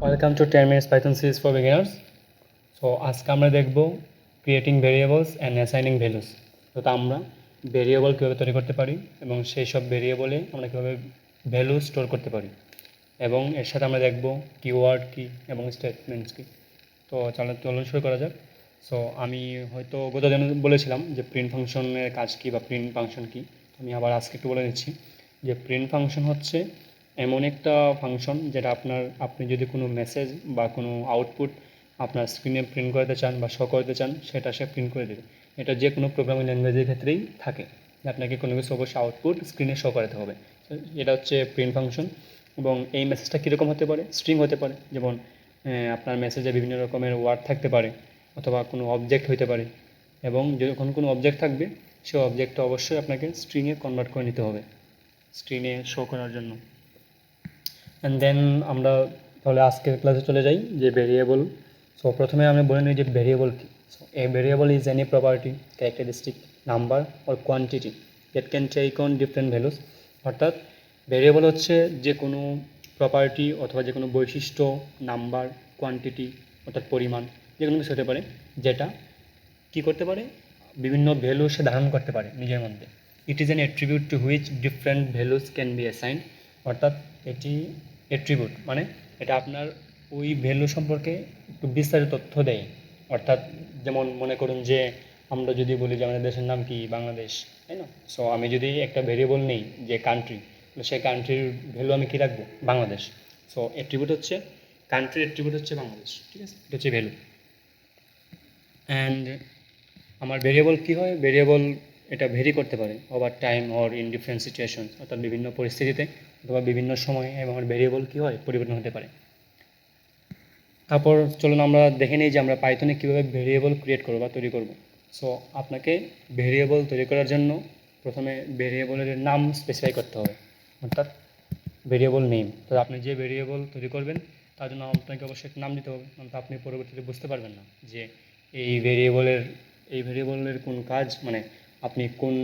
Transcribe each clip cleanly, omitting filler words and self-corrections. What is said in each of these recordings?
Welcome to 10 minutes Python series for beginners. So আজকে আমরা দেখব creating variables and assigning values. তো আমরা ভেরিয়েবল কীভাবে তৈরি করতে পারি এবং সেই সব ভেরিয়েবলে আমরা কীভাবে ভ্যালু স্টোর করতে পারি এবং এর সাথে আমরা দেখব কিওয়ার্ড কী এবং স্টেটমেন্টস কী। তো চলুন শুরু করা যাক। সো আমি হয়তো গত দিন বলেছিলাম যে প্রিন্ট ফাংশনের কাজ কী বা প্রিন্ট ফাংশন কী। আমি আবার আজকে একটু বলে নিচ্ছি যে প্রিন্ট ফাংশন হচ্ছে এমন একটা ফাংশন যেটা আপনি যদি কোনো মেসেজ বা কোনো আউটপুট আপনার স্ক্রিনে প্রিন্ট করতে চান বা শো করতে চান সেটা সে প্রিন্ট করে দেবে। এটা যে কোনো প্রোগ্রামিং ল্যাঙ্গুয়েজের ক্ষেত্রেই থাকে, আপনাকে কোনো কিছু অবশ্যই আউটপুট স্ক্রিনে শো করাতে হবে। এটা হচ্ছে প্রিন্ট ফাংশন। এবং এই মেসেজটা কীরকম হতে পারে, স্ট্রিং হতে পারে, যেমন আপনার মেসেজে বিভিন্ন রকমের ওয়ার্ড থাকতে পারে অথবা কোনো অবজেক্ট হতে পারে, এবং যখন কোনো অবজেক্ট থাকবে সেই অবজেক্টটা অবশ্যই আপনাকে স্ট্রিংয়ে কনভার্ট করে নিতে হবে স্ক্রিনে শো করার জন্য। অ্যান্ড দেন আমরা তাহলে আজকের ক্লাসে চলে যাই যে ভেরিয়েবল। সো প্রথমে আমি বলে নিই যে ভেরিয়েবল কী। So a variable is any property, characteristic, number or quantity that can take on different values. অর্থাৎ ভেরিয়েবল হচ্ছে যে কোনো প্রপার্টি অথবা যে কোনো বৈশিষ্ট্য, নাম্বার, কোয়ান্টিটি অর্থাৎ পরিমাণ, যে কোনো কিছু হতে পারে যেটা কী করতে পারে, বিভিন্ন ভ্যালু সে ধারণ করতে পারে নিজের মধ্যে। It is an attribute to which different values can be assigned. অর্থাৎ এটি অ্যাট্রিবিউট মানে এটা আপনার ওই ভ্যালু সম্পর্কে একটু বিস্তারিত তথ্য দেয়। অর্থাৎ যেমন মনে করুন যে আমরা যদি বলি যে আমাদের দেশের নাম কি, বাংলাদেশ, তাই না? সো আমি যদি একটা ভেরিয়েবল নেই যে কান্ট্রি, সেই কান্ট্রির ভ্যালু আমি কী রাখবো, বাংলাদেশ। সো অ্যাট্রিবিউট হচ্ছে কান্ট্রির অ্যাট্রিবিউট হচ্ছে বাংলাদেশ, ঠিক আছে? এটা হচ্ছে ভ্যালু। অ্যান্ড আমার ভেরিয়েবল কী হয়, ভেরিয়েবল এটা ভেরি করতে পারে over time or in different situation, অর্থাৎ বিভিন্ন পরিস্থিতিতে অথবা বিভিন্ন সময়ে আমার ভেরিয়েবল কী হয়, পরিবর্তন হতে পারে। তারপর চলুন আমরা দেখে নিই যে আমরা পাইথনে কীভাবে ভেরিয়েবল ক্রিয়েট করবো বা তৈরি করব। সো আপনাকে ভেরিয়েবল তৈরি করার জন্য প্রথমে ভেরিয়েবলের নাম স্পেসিফাই করতে হবে, অর্থাৎ ভেরিয়েবল নেম। তো আপনি যে ভেরিয়েবল তৈরি করবেন তার জন্য আপনাকে অবশ্যই একটা নাম দিতে হবে, তো আপনি পরবর্তীতে বুঝতে পারবেন না যে এই ভেরিয়েবলের কোন কাজ, মানে আপনি কোন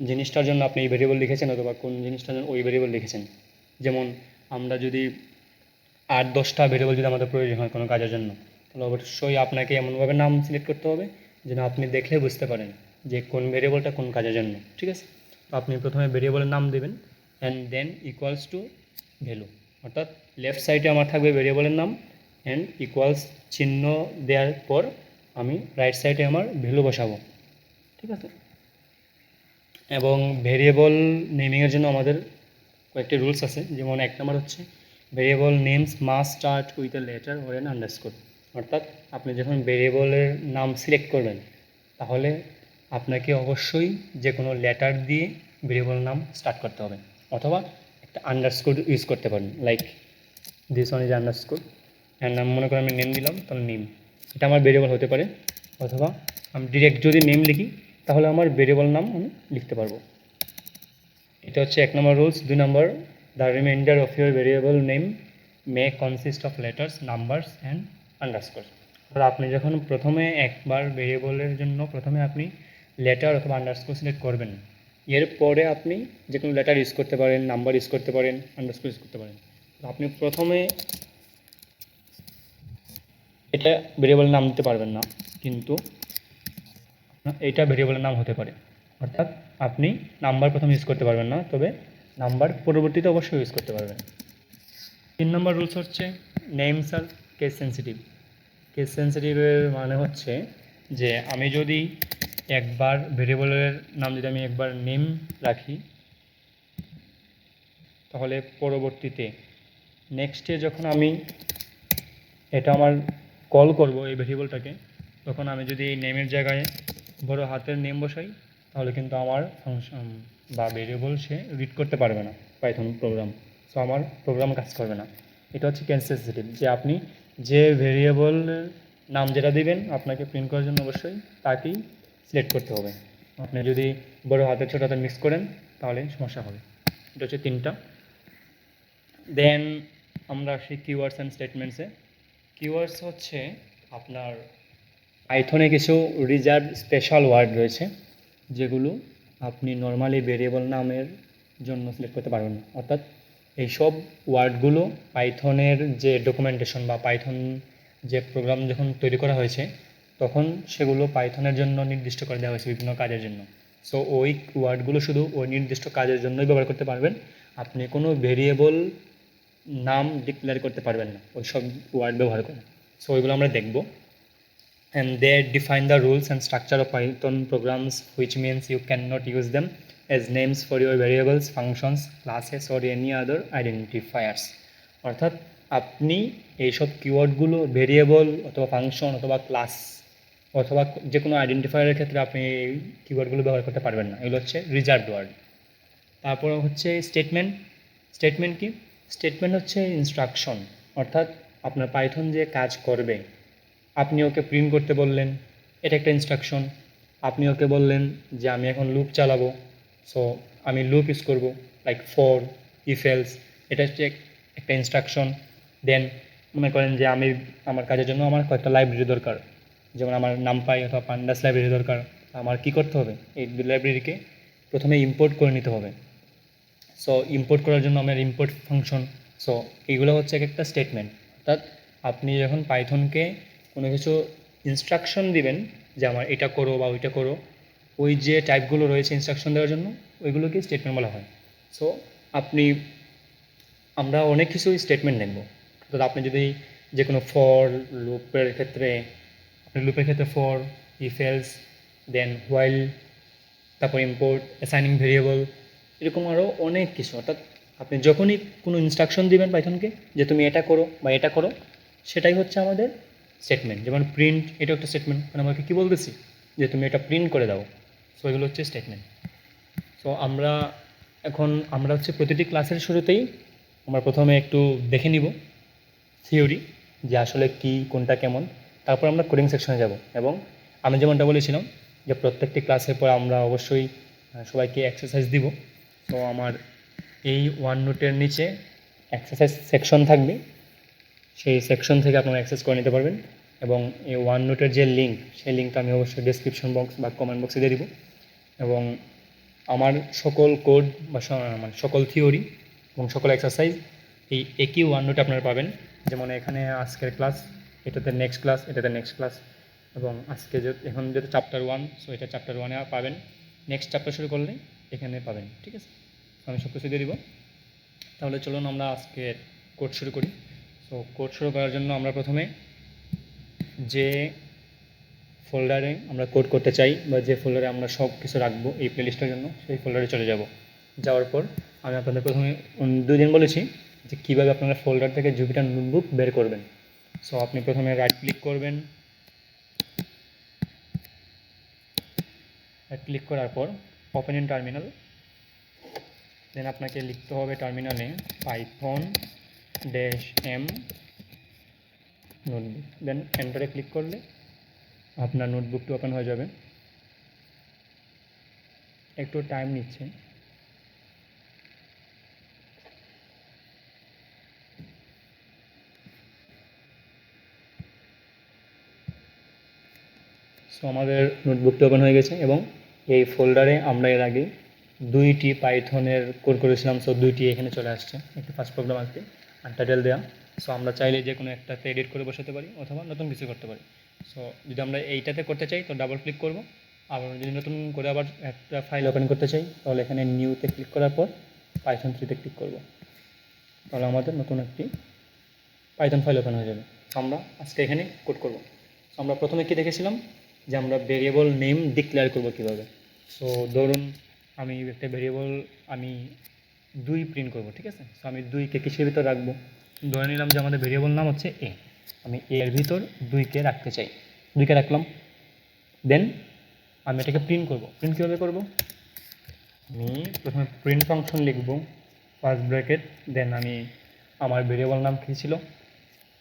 জিনিসটার জন্য আপনি এই ভেরিয়েবল লিখেছেন অথবা কোন জিনিসটার জন্য ওই ভেরিয়েবল লিখেছেন। যেমন আমরা যদি 8-10টা ভেরিয়েবল যদি আমাদের প্রয়োজন হয় কোনো কাজের জন্য, তাহলে অবশ্যই আপনাকে এমনভাবে নাম সিলেক্ট করতে হবে যেন আপনি দেখলে বুঝতে পারেন যে কোন ভেরিয়েবলটা কোন কাজের জন্য, ঠিক আছে? তো আপনি প্রথমে ভেরিয়েবলের নাম দেবেন and then equals to value, অর্থাৎ লেফট সাইডে আমার থাকবে ভেরিয়েবলের নাম অ্যান্ড ইকুয়ালস চিহ্ন দেওয়ার পর আমি রাইট সাইডে আমার ভ্যালু বসাবো, ঠিক আছে? এবং ভেরিয়েবল নেমিংয়ের জন্য আমাদের কয়েকটি রুলস আছে। যেমন 1 নম্বর হচ্ছে variable names must start with a letter or an underscore. অর্থাৎ আপনি যখন ভেরিয়েবলের নাম সিলেক্ট করবেন তাহলে আপনাকে অবশ্যই যে কোনো লেটার দিয়ে ভেরিয়েবল নাম স্টার্ট করতে হবে, অথবা একটা আন্ডারস্কোর ইউজ করতে পারেন, like this one is underscore. And নাম মনে করে আমি নেম দিলাম, তাহলে নেম এটা আমার ভেরিয়েবল হতে পারে, অথবা আমি ডিরেক্ট যদি নেম লিখি তাহলে আমার ভেরিয়েবল নাম আমি লিখতে পারবো। এটা হচ্ছে 1 নম্বর রুলস। 2 নম্বর, the remainder of your variable name may consist of letters, numbers and underscore. আর আপনি যখন প্রথমে একবার ভেরিয়েবলের জন্য প্রথমে আপনি লেটার অথবা আন্ডারস্কোর সিলেক্ট করবেন, এরপরে আপনি যে কোনো লেটার ইউজ করতে পারেন, নাম্বার ইউজ করতে পারেন, আন্ডারস্কোর ইউজ করতে পারেন। আপনি প্রথমে এটা ভেরিয়েবলের নাম দিতে পারবেন না, কিন্তু এটা ভেরিয়েবলের নাম হতে পারে। অর্থাৎ আপনি নাম্বার প্রথমে ইউজ করতে পারবেন না, তবে নাম্বার পরবর্তীতে অবশ্যই ইউজ করতে পারবেন। 3 নম্বর রুলস হচ্ছে নেমস আর কেস সেন্সিটিভ। কেস সেন্সিটিভের মানে হচ্ছে যে আমি যদি একবার ভেরিয়েবলের নাম যদি আমি একবার নেম রাখি, তাহলে পরবর্তীতে নেক্সটে যখন আমি এটা আমার কল করব এই ভেরিয়েবলটাকে, তখন আমি যদি এই নেমের জায়গায় বড় হাতের নেম বসাই তাহলে কিন্তু আমার ফাংশন বা ভেরিয়েবল সে রিড করতে পারবে না পাইথন প্রোগ্রাম। সো আমার প্রোগ্রাম কাজ করবে না। এটা হচ্ছে কেস সেন্সিটিভ, যে আপনি যে ভেরিয়েবল নাম যেটা দিবেন আপনাকে প্রিন্ট করার জন্য অবশ্যই তাকেই সিলেক্ট করতে হবে। আপনি যদি বড় হাতের ছোটো হাতের মিক্স করেন তাহলে সমস্যা হবে। এটা হচ্ছে 3টা। দেন আমরা আসি কিওয়ার্ডস অ্যান্ড স্টেটমেন্টসে। কিওয়ার্ডস হচ্ছে আপনার পাইথনে কিছু রিজার্ভ স্পেশাল ওয়ার্ড রয়েছে যেগুলো আপনি নর্মালি ভেরিয়েবল নামের জন্য সিলেক্ট করতে পারবেন না। অর্থাৎ এইসব ওয়ার্ডগুলো পাইথনের যে ডকুমেন্টেশন বা পাইথন যে প্রোগ্রাম যখন তৈরি করা হয়েছে তখন সেগুলো পাইথনের জন্য নির্দিষ্ট করে দেওয়া হয়েছে বিভিন্ন কাজের জন্য। সো ওই ওয়ার্ডগুলো শুধু ওই নির্দিষ্ট কাজের জন্যই ব্যবহার করতে পারবেন, আপনি কোনো ভেরিয়েবল নাম ডিক্লেয়ার করতে পারবেন না ওই সব ওয়ার্ড ব্যবহার করে। সো ওইগুলো আমরা দেখব। And they define the rules and structure of Python programs, which means you cannot use them as names for your variables, functions, classes or any other identifiers. অর্থাৎ আপনি এইসব কিওয়ার্ডগুলো ভেরিয়েবল অথবা ফাংশন অথবা ক্লাস অথবা যে কোনো আইডেন্টিফায়ারের ক্ষেত্রে আপনি এই কিওয়ার্ডগুলো ব্যবহার করতে পারবেন না, এগুলো হচ্ছে রিজার্ভড ওয়ার্ড। তারপর হচ্ছে স্টেটমেন্ট। স্টেটমেন্ট কি? স্টেটমেন্ট হচ্ছে ইনস্ট্রাকশন, অর্থাৎ আপনার পাইথন যে কাজ করবে, আপনি ওকে প্রিন্ট করতে বললেন, এটা একটা ইনস্ট্রাকশন। আপনি ওকে বললেন যে আমি এখন লুপ চালাবো, সো আমি লুপ ইউজ করব, লাইক ফর, ইফ এলস, এটা হচ্ছে একটা ইনস্ট্রাকশন। দেন মনে করেন যে আমি আমার কাজের জন্য আমার কয়েকটা লাইব্রেরি দরকার, যেমন আমার নামপাই অথবা পান্ডাস লাইব্রেরি দরকার। আমার কি করতে হবে? এই লাইব্রেরিকে প্রথমে ইম্পোর্ট করে নিতে হবে। সো ইম্পোর্ট করার জন্য আমার ইম্পোর্ট ফাংশন। সো এইগুলো হচ্ছে এক একটা স্টেটমেন্ট। অর্থাৎ আপনি যখন পাইথনকে কোনো কিছু ইনস্ট্রাকশন দিবেন যে আমার এটা করো বা ওইটা করো, ওই যে টাইপগুলো রয়েছে ইনস্ট্রাকশন দেওয়ার জন্য ওইগুলোকে স্টেটমেন্ট বলা হয়। সো আমরা অনেক কিছু স্টেটমেন্ট দেখব। অর্থাৎ আপনি যদি যে কোনো ফর লুপের ক্ষেত্রে, আপনি লুপের ক্ষেত্রে for, if else, then while, তারপর ইম্পোর্ট, অ্যাসাইনিং ভেরিয়েবল, এরকম আরও অনেক কিছু। অর্থাৎ আপনি যখনই কোনো ইনস্ট্রাকশন দিবেন পাইথনকে যে তুমি এটা করো বা এটা করো, সেটাই হচ্ছে আমাদের স্টেটমেন্ট। যেমন প্রিন্ট, এটা একটা স্টেটমেন্ট, কারণ আমাকে কী বলতেছি যে তুমি এটা প্রিন্ট করে দাও। সো এগুলো হচ্ছে স্টেটমেন্ট। সো আমরা হচ্ছে প্রতিটি ক্লাসের শুরুতেই আমরা প্রথমে একটু দেখে নিব থিওরি, যে আসলে কি কোনটা কেমন। তারপর আমরা কোডিং সেকশনে যাব, এবং আমি যেমনটা বলেছিলাম যে প্রত্যেকটি ক্লাসের পর আমরা অবশ্যই সবাইকে এক্সারসাইজ দিব। তো আমার এই ওয়ান নোটের নিচে এক্সারসাইজ সেকশন থাকবে, সেই সেকশন থেকে আপনারা অ্যাক্সেস করে নিতে পারবেন। এবং এই ওয়ান নোটের যে লিঙ্ক, সেই লিঙ্কটা আমি অবশ্যই ডেসক্রিপশন বক্স বা কমেন্ট বক্সে দিয়ে দিব। এবং আমার সকল কোড বা মানে সকল থিওরি এবং সকল এক্সারসাইজ এই একই ওয়ান নোটে আপনারা পাবেন। যেমন এখানে আজকের ক্লাস, এটাতে নেক্সট ক্লাস, এটাতে নেক্সট ক্লাস, এবং আজকে এখন যেহেতু চ্যাপ্টার 1, সো এটা চ্যাপ্টার 1-এ পাবেন। নেক্সট চ্যাপ্টার শুরু করলে এখানে পাবেন, ঠিক আছে? আমি সব কিছু দিয়ে দিব। তাহলে চলুন আমরা আজকে কোড শুরু করি। সো কোড শুরু করার জন্য আমরা প্রথমে যে ফোল্ডারে আমরা কোড করতে চাই বা যে ফোল্ডারে আমরা সব কিছু রাখবো এই প্লেলিস্টের জন্য, সেই ফোল্ডারে চলে যাব। যাওয়ার পর আমি আপনাদের প্রথমে 2 দিন বলেছি যে কীভাবে আপনারা ফোল্ডার থেকে জুপিটার নোটবুক বের করবেন। সো আপনি প্রথমে রাইট ক্লিক করবেন, রাইট ক্লিক করার পর ওপেন ইন টার্মিনাল। দেন আপনাকে লিখতে হবে টার্মিনালে python-m নোটবুক। দেন এন্টারে ক্লিক করলে আপনার নোটবুকটি ওপেন হয়ে যাবে। একটু টাইম নিচ্ছে। সো আমাদের নোটবুকটি ওপেন হয়ে গেছে, এবং এই ফোল্ডারে আমরা এর আগে 2টি পাইথনের কোড করেছিলাম। সো 2টি এখানে চলে আসছে, একটি ফার্স্ট প্রোগ্রাম আছে আর টাইটেল দেওয়া। সো আমরা চাইলে যে কোনো একটাতে এডিট করে বসাতে পারি অথবা নতুন কিছু করতে পারি। সো যদি আমরা এইটাতে করতে চাই তো ডাবল ক্লিক করব। আবার যদি নতুন করে আবার একটা ফাইল ওপেন করতে চাই তাহলে এখানে নিউতে ক্লিক করার পর পাইথন 3-তে ক্লিক করব। তাহলে আমাদের নতুন একটি পাইথন ফাইল ওপেন হয়ে যাবে। আমরা আজকে এখানে কোড করব। সো আমরা প্রথমে কি দেখেছিলাম যে আমরা ভেরিয়েবল নেম ডিক্লেয়ার করব কীভাবে। সো ধরুন আমি একটা ভেরিয়েবল আমি 2 প্রিন্ট করব, ঠিক আছে? সো আমি 2কে কিসের ভিতর রাখবো? ধরে নিলাম যে আমাদের ভেরিয়েবল নাম হচ্ছে এ, আমি এর ভিতর 2কে রাখতে চাই, 2কে রাখলাম। দেন আমি এটাকে প্রিন্ট করব। প্রিন্ট কীভাবে করব? আমি প্রথমে প্রিন্ট ফাংশন লিখব, ফার্স্ট ব্র্যাকেট, দেন আমি আমার ভেরিয়েবল নাম কী ছিল?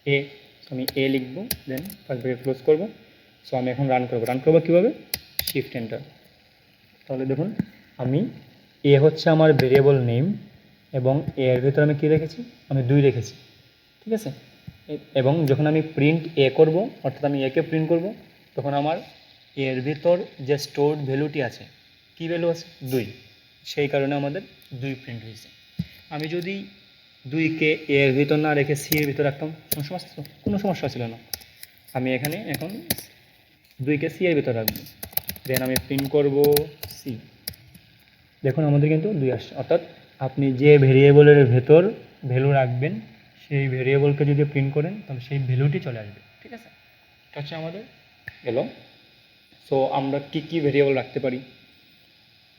এ। আমি এ লিখব, দেন ফার্স্ট ব্র্যাকেট ক্লোজ করব। সো আমি এখন রান করব কীভাবে? Shift enter. তাহলে দেখুন আমি এ হচ্ছে আমার ভেরিয়েবল নেম, এবং এর ভিতরে আমি কী রেখেছি? আমি 2 রেখেছি, ঠিক আছে? এবং যখন আমি প্রিন্ট এ করব, অর্থাৎ আমি একে প্রিন্ট করব, তখন আমার এর ভিতর যে স্টোরড ভ্যালুটি আছে, কী ভ্যালু আছে? 2। সেই কারণে আমাদের 2 প্রিন্ট হয়েছে। আমি যদি 2কে এর ভিতর না রেখে সি এর ভিতর রাখতাম, কোনো সমস্যা ছিল? কোনো সমস্যা ছিল না। আমি এখানে এখন 2কে সি এর ভিতর রাখবো, দেন আমি প্রিন্ট করব সি। দেখুন আমাদের কিন্তু 2 আসছে, অর্থাৎ আপনি যে ভেরিয়েবলের ভেতর ভ্যালু রাখবেন সেই ভেরিয়েবলকে যদি প্রিন্ট করেন তাহলে সেই ভ্যালুটি চলে আসবে, ঠিক আছে? এটা হচ্ছে আমাদের গেল। সো আমরা কী কী ভেরিয়েবল রাখতে পারি,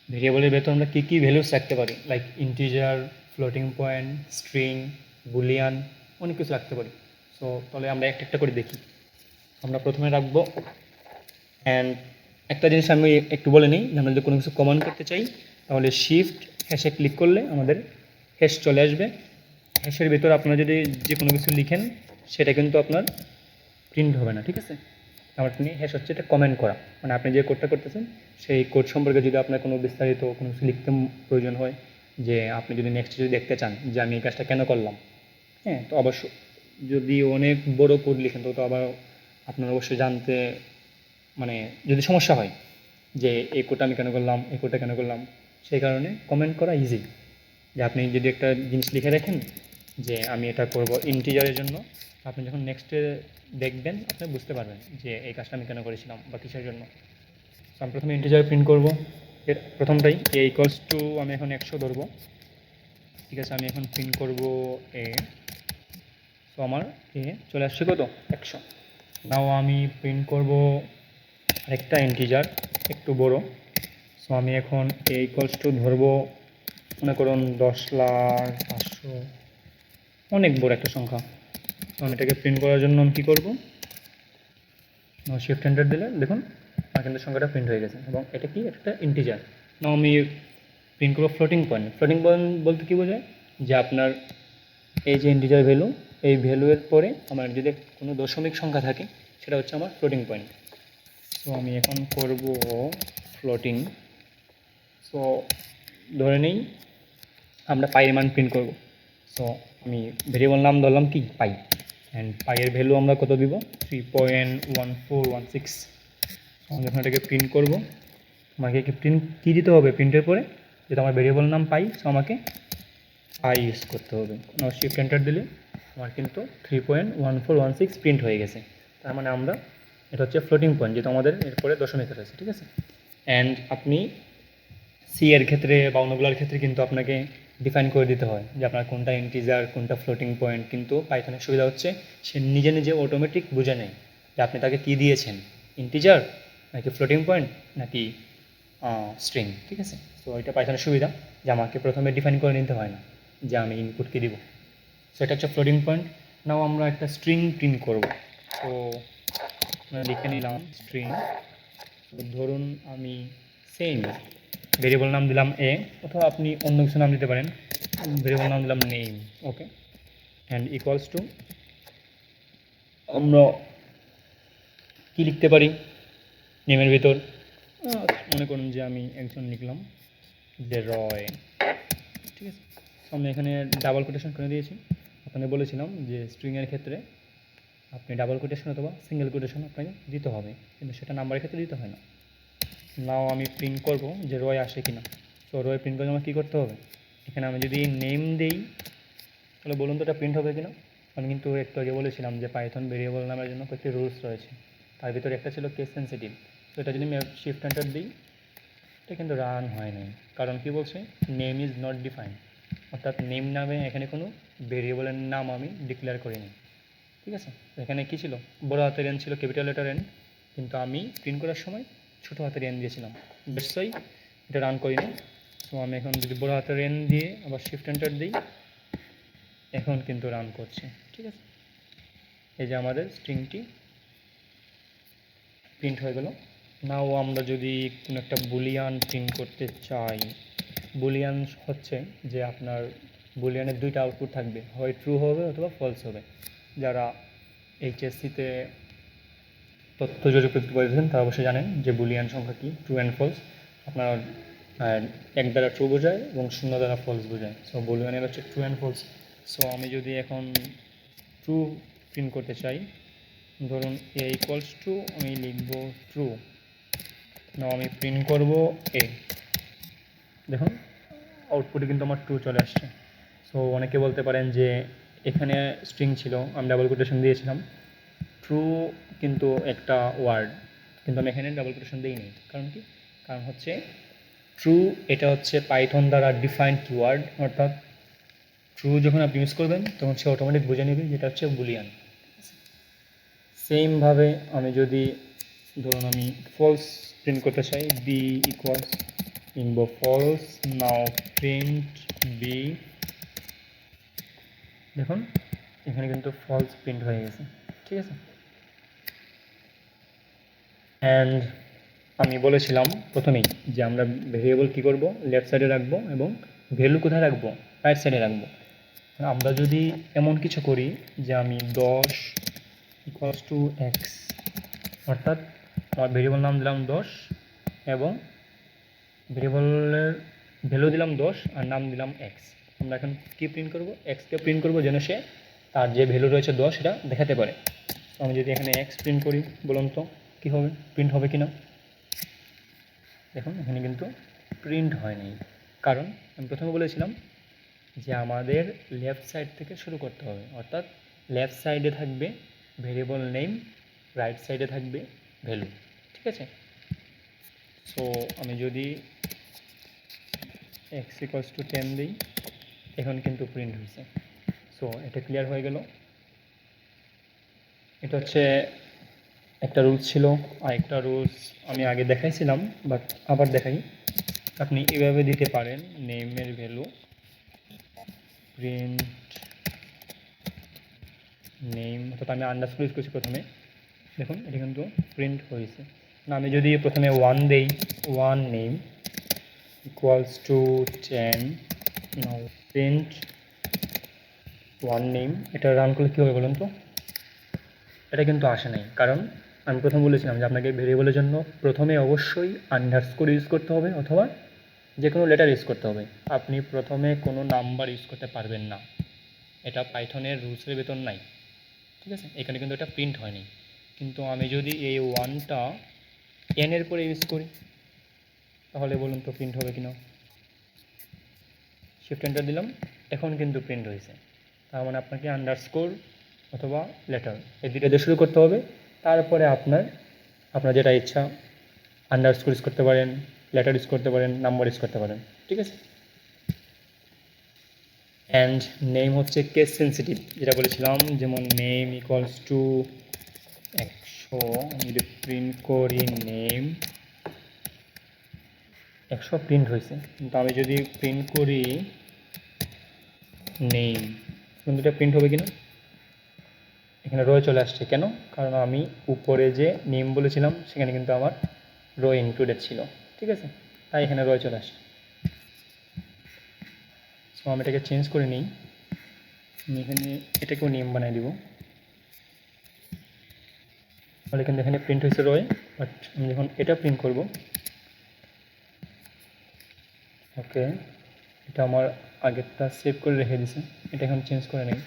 ভেরিয়েবলের ভেতর আমরা কী কী ভ্যালুস রাখতে পারি, like integer, floating point, string, Boolean, অনেক কিছু রাখতে পারি। সো তাহলে আমরা একটা একটা করে দেখি। আমরা প্রথমে রাখবো অ্যান্ড একটা জিনিস আমি একটু বলে নিই, যে আমরা যদি কোনো কিছু কমান্ড করতে চাই তাহলে শিফট হ্যাশে ক্লিক করলে আমাদের হ্যাশ চলে আসবে। হ্যাশের ভিতর আপনারা যদি যে কোনো কিছু লিখেন সেটা কিন্তু আপনার প্রিন্ট হবে না, ঠিক আছে? আপনি হ্যাশ হচ্ছে এটা কমেন্ট করা, মানে আপনি যে কোডটা করতেছেন সেই কোড সম্পর্কে যদি আপনার কোনো বিস্তারিত কোনো কিছু লিখতে প্রয়োজন হয়, যে আপনি যদি নেক্সট যদি দেখতে চান যে আমি এই কাজটা কেন করলাম, হ্যাঁ, তো অবশ্য যদি অনেক বড় কোড লিখেন তো আবার আপনার অবশ্যই জানতে মানে যদি সমস্যা হয় যে এই কোডটা আমি কেন করলাম, এই কোডটা কেন করলাম, সেই কারণে কমেন্ট করা ইজি। যে আপনি যদি একটা জিনিস লিখে রাখেন যে আমি এটা করব ইন্টিজারের জন্য, আপনি যখন নেক্সটে দেখবেন আপনি বুঝতে পারবেন যে এই কাজটা আমি কেন করেছিলাম বা কিসের জন্য। তো আমি প্রথমে ইন্টিজার প্রিন্ট করব, এর প্রথমটাই এ ইকুয়ালস টু, আমি এখন 100 ধরবো, ঠিক আছে? আমি এখন প্রিন্ট করব এ। তো আমার এ চলে আসছে কত, 100। নাও আমি প্রিন্ট করব আরেকটা ইন্টিজার একটু বড়। সো আমি এখন এ ইকুয়ালস টু ধরবো, মনে করুন 10,05,000, অনেক বড় একটা সংখ্যা। তো আমি এটাকে প্রিন্ট করার জন্য আমি কী করবো, শিফট এন্টার দিলে দেখুন আমার কিন্তু সংখ্যাটা প্রিন্ট হয়ে গেছে, এবং এটা কি একটা ইন্টিজার। নাও আমি প্রিন্ট করবো ফ্লোটিং পয়েন্ট। ফ্লোটিং পয়েন্ট বলতে কী বোঝায়, যে আপনার এই যে ইন্টিজার ভ্যালু, এই ভ্যালুয়ের পরে আমার যদি কোনো দশমিক সংখ্যা থাকে সেটা হচ্ছে আমার ফ্লোটিং পয়েন্ট। সো আমি এখন করব ফ্লোটিং। সো ধরে নেই আমরা পাইয়ের মান প্রিন্ট করব। সো আমি ভেরিয়েবল নাম ধরলাম কি, পাই, অ্যান্ড পাইয়ের ভ্যালু আমরা কত দিব, 3.1416। আমি যখন এটাকে প্রিন্ট করব আমাকে কি প্রিন্ট কী দিতে হবে, প্রিন্টের পরে যেটা আমার ভেরিয়েবল নাম পাই, সো আমাকে পাই ইউজ করতে হবে। শিফট এন্টার দিলে আমার কিন্তু 3.1416 প্রিন্ট হয়ে গেছে। তার মানে আমরা এটা হচ্ছে ফ্লোটিং পয়েন্ট, যেটা আমাদের এরপরে দশমিক রয়েছে, ঠিক আছে? অ্যান্ড আপনি সি এর ক্ষেত্রে বা অন্যগুলোর ক্ষেত্রে কিন্তু আপনাকে ডিফাইন করে দিতে হয় যে আপনার কোনটা ইন্টিজার কোনটা ফ্লোটিং পয়েন্ট, কিন্তু পাইথনের সুবিধা হচ্ছে সে নিজে নিজে অটোমেটিক বুঝে নেয় যে আপনি তাকে কী দিয়েছেন, ইন্টিজার নাকি ফ্লোটিং পয়েন্ট নাকি স্ট্রিং, ঠিক আছে? তো এটা পাইথনের সুবিধা যে আমাকে প্রথমে ডিফাইন করে নিতে হয় না যে আমি ইনপুট কী দিব। সো এটা হচ্ছে ফ্লোটিং পয়েন্ট। নাও আমরা একটা স্ট্রিং প্রিন্ট করব। তো আমরা লিখে নিলাম স্ট্রিং। ধরুন আমি সেম ভেরিয়েবল নাম দিলাম এ, অথবা আপনি অন্য কিছু নাম দিতে পারেন, ভেরিয়েবল নাম দিলাম name, okay, and equals to আমরা কি লিখতে পারি নেমের ভিতর, মনে করুন যে আমি একজন লিখলাম যে রয়, ঠিক আছে? তো আমি এখানে ডাবল কোটেশন করে দিয়েছি। আপনাকে বলেছিলাম যে স্ট্রিংয়ের ক্ষেত্রে আপনি ডাবল কোটেশন অথবা সিঙ্গেল কোটেশন আপনাকে দিতে হবে, কিন্তু সেটা নাম্বারের ক্ষেত্রে দিতে হয় না। নাও আমি প্রিন্ট করব যে রয় আসে কিনা। তো রয় প্রিন্ট করলে আমার কী করতে হবে, এখানে আমি যদি নেম দিই তাহলে বলুন তো এটা প্রিন্ট হবে কিনা। আমি কিন্তু একটু আগে বলেছিলাম যে পাইথন ভেরিয়েবল নামের জন্য কয়েকটি রুলস রয়েছে, তার ভিতরে একটা ছিল কেস সেন্সিটিভ। তো এটা যদি আমি শিফট এন্টার দিই এটা কিন্তু রান হয় নাই, কারণ কি বলছে, নেম ইজ নট ডিফাইন, অর্থাৎ নেম নামে এখানে কোনো ভেরিয়েবলের নাম আমি ডিক্লেয়ার করিনি, ঠিক আছে? তো এখানে কী ছিল, বড় হাতের এন ছিল, ক্যাপিটাল লেটার এন, কিন্তু আমি প্রিন্ট করার সময় ছোটো হাতের এন দিয়েছিলাম, নিশ্চয়ই এটা রান করিনি। তো আমি এখন যদি বড় হাতের এন দিয়ে আবার শিফট এন্টার দিই এখন কিন্তু রান করছে, ঠিক আছে? এই যে আমাদের স্ট্রিংটি প্রিন্ট হয়ে গেল। নাও আমরা যদি কোনো একটা বুলিয়ান প্রিন্ট করতে চাই, বুলিয়ান হচ্ছে যে আপনার বুলিয়ানের দুইটা আউটপুট থাকবে, হয় ট্রু হবে অথবা ফলস হবে। যারা এইচএসসিতে তথ্য যোগাযোগ করেছেন তারা অবশ্যই জানেন যে বুলিয়ান সংখ্যা কি, ট্রু অ্যান্ড ফলস। আপনার এক দ্বারা ট্রু বোঝায় এবং শূন্য দ্বারা ফলস বোঝায়। সো বুলিয়ানের হচ্ছে ট্রু অ্যান্ড ফলস। সো আমি যদি এখন ট্রু প্রিন্ট করতে চাই, ধরুন এ ইকুয়ালস টু আমি লিখব ট্রু, নাও আমি প্রিন্ট করব এ, দেখুন আউটপুটে কিন্তু আমার ট্রু চলে আসছে। সো অনেকে বলতে পারেন যে এখানে স্ট্রিং ছিল, আমি ডাবল কোটেশন দিয়েছিলাম, ট্রু কিন্তু একটা ওয়ার্ড, কিন্তু আমি এখানে ডাবল কোটেশন দিইনি। কারণ কি? কারণ হচ্ছে ট্রু এটা হচ্ছে পাইথন দ্বারা ডিফাইন্ড কিওয়ার্ড, অর্থাৎ ট্রু যখন আপনি ইউজ করবেন তখন সে অটোমেটিক বুঝে নেবে যেটা হচ্ছে বুলিয়ান। সেমভাবে আমি যদি ধরুন আমি ফলস প্রিন্ট করতে চাই, বি ইকুয়ালস ইনবো ফলস, নাও প্রিন্ট বি, দেখুন এখানে কিন্তু ফলস প্রিন্ট হয়ে গেছে, ঠিক আছে। অ্যান্ড আমি বলেছিলাম প্রথমেই যে আমরা ভেরিয়েবল কী করব, লেফট সাইডে রাখবো এবং ভ্যালু কোথায় রাখবো, রাইট সাইডে রাখবো। আমরা যদি এমন কিছু করি যে আমি 10 ইকুয়ালস টু এক্স, অর্থাৎ আমার ভেরিয়েবল নাম দিলাম 10 এবং ভেরিয়েবলের ভ্যালু দিলাম 10 আর নাম দিলাম এক্স। আমরা এখন কী প্রিন্ট করব, এক্সকে প্রিন্ট করব যেন সে তার যে ভ্যালু রয়েছে 10 সেটা দেখাতে পারে। তো আমি যদি এখানে এক্স প্রিন্ট করি, বলুন তো কী হবে, প্রিন্ট হবে কি না? দেখুন এখানে কিন্তু প্রিন্ট হয়নি, কারণ আমি প্রথমে বলেছিলাম যে আমাদের লেফট সাইড থেকে শুরু করতে হবে, অর্থাৎ লেফট সাইডে থাকবে ভেরিয়েবল নেম, রাইট সাইডে থাকবে ভ্যালু, ঠিক আছে। সো আমি যদি এক্স ইকুয়ালস টু 10 দিই, এখন কিন্তু প্রিন্ট হয়েছে। সো এটা ক্লিয়ার হয়ে গেল। এটা হচ্ছে একটা রুলস ছিল, আর একটা রুলস আমি আগে দেখাইছিলাম, বাট আবার দেখাই। আপনি এভাবে দিতে পারেন নেমের ভ্যালু প্রিন্ট নেম, অর্থাৎ আমি আন্ডারস্কোর ইউজ করছি প্রথমে, দেখুন এটা কিন্তু প্রিন্ট হয়েছে না। আমি যদি প্রথমে 1 দেই, 1 name equals to 10, now print 1 name, এটা রান করলে কী হবে বলুন তো? এটা কিন্তু আসে নাই, কারণ আমি প্রথম বলেছিলাম যে আপনাকে ভেরিয়েবলের জন্য প্রথমে অবশ্যই আন্ডারস্কোর ইউজ করতে হবে অথবা যে কোনো লেটার ইউজ করতে হবে। আপনি প্রথমে কোনো নাম্বার ইউজ করতে পারবেন না, এটা পাইথনের রুলসের ভেতর নাই, ঠিক আছে। এখানে কিন্তু এটা প্রিন্ট হয়নি। কিন্তু আমি যদি এই 1টা এর পরে ইউজ করি, তাহলে বলুন তো প্রিন্ট হবে কিনা? শিফট এন্টার দিলাম, এখন কিন্তু প্রিন্ট হয়েছে। তার মানে আপনাকে আন্ডারস্কোর অথবা লেটার এই দুটো দিয়ে শুরু করতে হবে, তারপরে আপনার যেটা ইচ্ছা আন্ডারস্কোর ইউজ করতে পারেন, লেটার ইউজ করতে পারেন, নাম্বার ইউজ করতে পারেন, ঠিক আছে। অ্যান্ড নেম হচ্ছে কেস সেন্সিটিভ, যেটা বলেছিলাম, যেমন নেম ইকুয়ালস টু 100, আমি যদি প্রিন্ট করি নেম 100 প্রিন্ট হয়েছে, কিন্তু আমি যদি প্রিন্ট করি নেম, কিন্তু এটা প্রিন্ট হবে কিনা? এখানে রয়ে চলে আসছে, কেন? কারণ আমি উপরে যে নেম বলেছিলাম সেখানে কিন্তু আমার রো ইনক্লুডেড ছিল, ঠিক আছে, তাই এখানে রয়ে চলে আসছে। সো আমি এটাকে চেঞ্জ করে নিই, আমি এখানে এটাকেও নেম বানিয়ে দিব, তাহলে কিন্তু এখানে প্রিন্ট হয়েছে রয়ে। বাট আমি যখন এটা প্রিন্ট করব, ওকে, এটা আমার আগেরটা সেভ করে রেখে দিছে, এটা এখন চেঞ্জ করে নিই।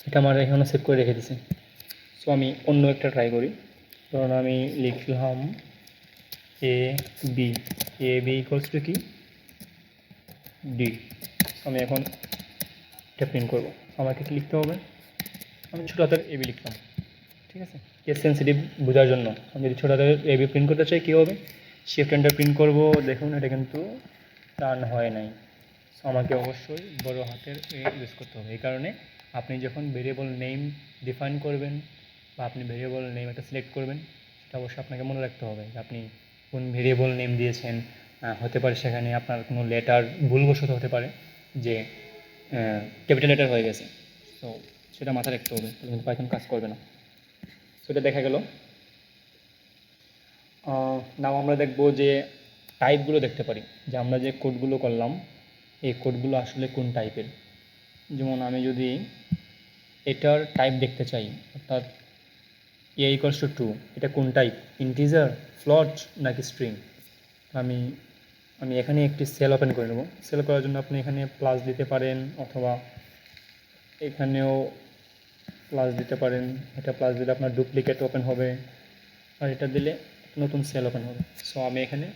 এটা আমার এখানে সেভ করে রেখে দিছে। সো আমি অন্য একটা ট্রাই করি, ধরুন আমি লিখলাম A B, A B equals to কি ডি। আমি এখন এটা প্রিন্ট করব, আমাকে কি লিখতে হবে? আমি ছোটো হাতের এ বি লিখলাম, ঠিক আছে, কেস সেন্সিটিভ বোঝার জন্য। আমি যদি ছোটো হাতের এ বি প্রিন্ট করতে চাই কী হবে? শিফট এন্টার প্রিন্ট করব, দেখুন এটা কিন্তু টার্ন হয় নাই। সো আমাকে অবশ্যই বড় হাতের এ ইউজ করতে হবে। এই কারণে আপনি যখন ভেরিয়েবল নেম ডিফাইন করবেন বা আপনি ভেরিয়েবল নেম একটা সিলেক্ট করবেন, সেটা অবশ্যই আপনাকে মনে রাখতে হবে যে আপনি কোন ভেরিয়েবল নেম দিয়েছেন। হতে পারে সেখানে আপনার কোনো লেটার ভুলবশত হতে পারে যে ক্যাপিটাল লেটার হয়ে গেছে, তো সেটা মাথায় রাখতে হবে, তাহলে কিন্তু পাইথন কাজ করবে না। সেটা দেখা গেল। নাও আমরা দেখব যে টাইপগুলো দেখতে পারি, যে আমরা যে কোডগুলো করলাম এই কোডগুলো আসলে কোন টাইপের। যেমন আমি যদি এটার টাইপ দেখতে চাই, অর্থাৎ এ ইকুয়ালস টু 2, এটা কোন টাইপ, ইন্টিজার, ফ্লট নাকি স্ট্রিং। আমি আমি এখানে একটি সেল ওপেন করে নেব। সেল করার জন্য আপনি এখানে প্লাস দিতে পারেন অথবা এখানেও প্লাস দিতে পারেন। এটা প্লাস দিলে আপনার ডুপ্লিকেট ওপেন হবে, আর এটা দিলে নতুন সেল ওপেন হবে। সো আমি এখানে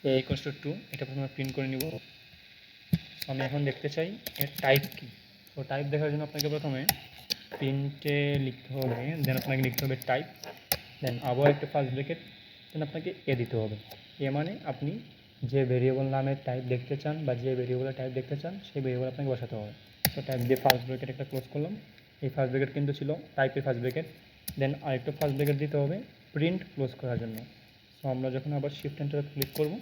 a ইকুয়ালস টু 2 এটা প্রথমে প্রিন্ট করে নিব। সো আমি এখন দেখতে চাই এর টাইপ কী। তো টাইপ দেখার জন্য আপনাকে প্রথমে প্রিন্টে লিখতে হবে, দেন আপনাকে লিখতে হবে টাইপ, দেন আবার একটা ফার্স্ট ব্র্যাকেট, দেন আপনাকে এ দিতে হবে। এ মানে আপনি যে ভেরিয়েবল নামের টাইপ দেখতে চান বা যে ভেরিয়েবলের টাইপ দেখতে চান সেই ভেরিয়েবল আপনাকে বসাতে হবে। তো টাইপ দিয়ে ফার্স্ট ব্র্যাকেট একটা ক্লোজ করলাম। এই ফার্স্ট ব্র্যাকেট কিন্তু ছিল টাইপের ফার্স্ট ব্র্যাকেট। দেন আরেকটা ফার্স্ট ব্র্যাকেট দিতে হবে প্রিন্ট ক্লোজ করার জন্য। সো আমরা যখন আবার শিফট এন্টার ক্লিক করব,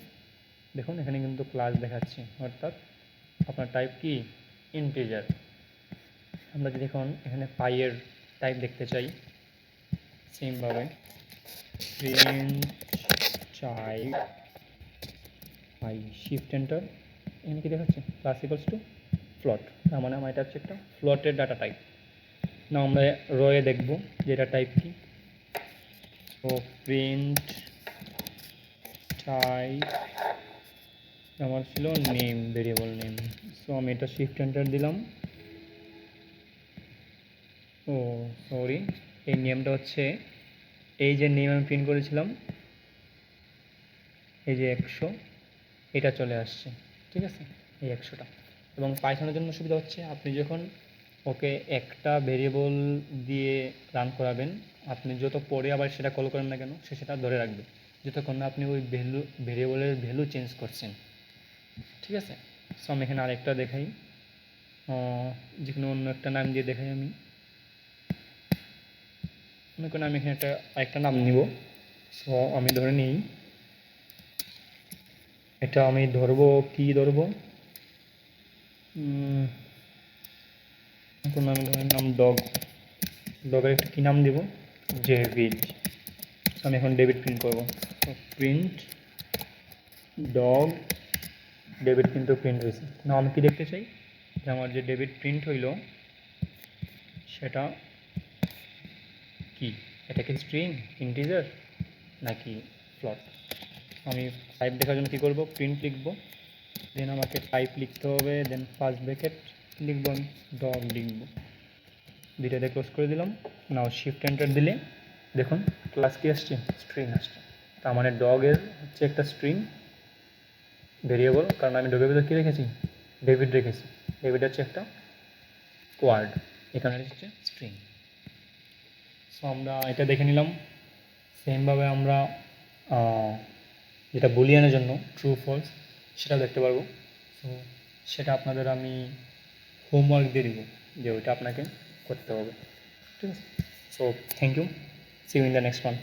দেখুন এখানে কিন্তু ক্লাস দেখাচ্ছে, অর্থাৎ আপনার টাইপ কি ইন্টিজার। আমরা যদি এখন এখানে পাইয়ের টাইপ দেখতে চাই, সেমভাবে প্রিন্ট টাইপ পাই, শিফট এন্টার, এখানে কি দেখাচ্ছে ক্লাস ইকুয়ালস টু ফ্লট, তার মানে আমার এটা হচ্ছে একটা ফ্লটের ডাটা টাইপ। না আমরা রয়ে দেখব যে এটা টাইপ কি। সো প্রিন্ট টাইপ আমার ছিল নেম, ভেরিয়েবল নেম। সো আমি এটা শিফট এন্টার দিলাম। ও সরি, এই নেমটা হচ্ছে এই যে নেম আমি প্রিন্ট করেছিলাম, এই যে 100, এটা চলে আসছে, ঠিক আছে, এই 100টা। এবং পাইথনের জন্য সুবিধা হচ্ছে আপনি যখন ওকে একটা ভেরিয়েবল দিয়ে রান করাবেন, আপনি যত পরে আবার সেটা কল করেন না কেন সে সেটা ধরে রাখবে যতক্ষণ না আপনি ওই ভেরিয়েবলের ভ্যালু চেঞ্জ করছেন, ঠিক আছে। সো আমি এখানে আরেকটা দেখাই, যে কোনো অন্য একটা নাম দিয়ে দেখাই। আমি মনে করেন আমি এখানে আরেকটা নাম নিব। সো আমি ধরে নিই, এটা আমি ধরবো, কি ধরবো, কোনো আমি ধরে নাম ডগ, ডগের একটা কী নাম দেবো, ডেভিড। আমি এখন ডেভিড প্রিন্ট করবো। প্রিন্ট ডগ ডেভিড কিন্তু প্রিন্ট হয়েছে। না আমি কি দেখতে চাই যে আমার যে ডেভিড প্রিন্ট হইল সেটা কি, এটা কি স্ট্রিং, ইন্টিজার নাকি ফ্লট। আমি টাইপ দেখার জন্য কী করবো, প্রিন্ট লিখবো, দেন আমাকে টাইপ লিখতে হবে, দেন ফার্স্ট ব্র্যাকেট লিখবো, আমি ডগ লিখবো, দুইটাতে ক্লোজ করে দিলাম। নাও শিফট এন্টার দিলে দেখুন ক্লাস কি আসছে, স্ট্রিং আসছে। তার মানে ডগের হচ্ছে একটা স্ট্রিং ভেরিয়েবল, কারণ আমি ডগের ভিতরে কী রেখেছি, ডেভিড রেখেছি। ডেভিড হচ্ছে একটা ওয়ার্ড, এখানে হচ্ছে স্ট্রিং। সো আমরা এটা দেখে নিলাম। সেমভাবে আমরা যেটা বুলিয়ানের জন্য ট্রু ফলস সেটাও দেখতে পারবো। সো সেটা আপনাদের আমি হোমওয়ার্ক দিয়ে দিব যে ওইটা আপনাকে করতে হবে, ঠিক আছে। So thank you, see you in the next one.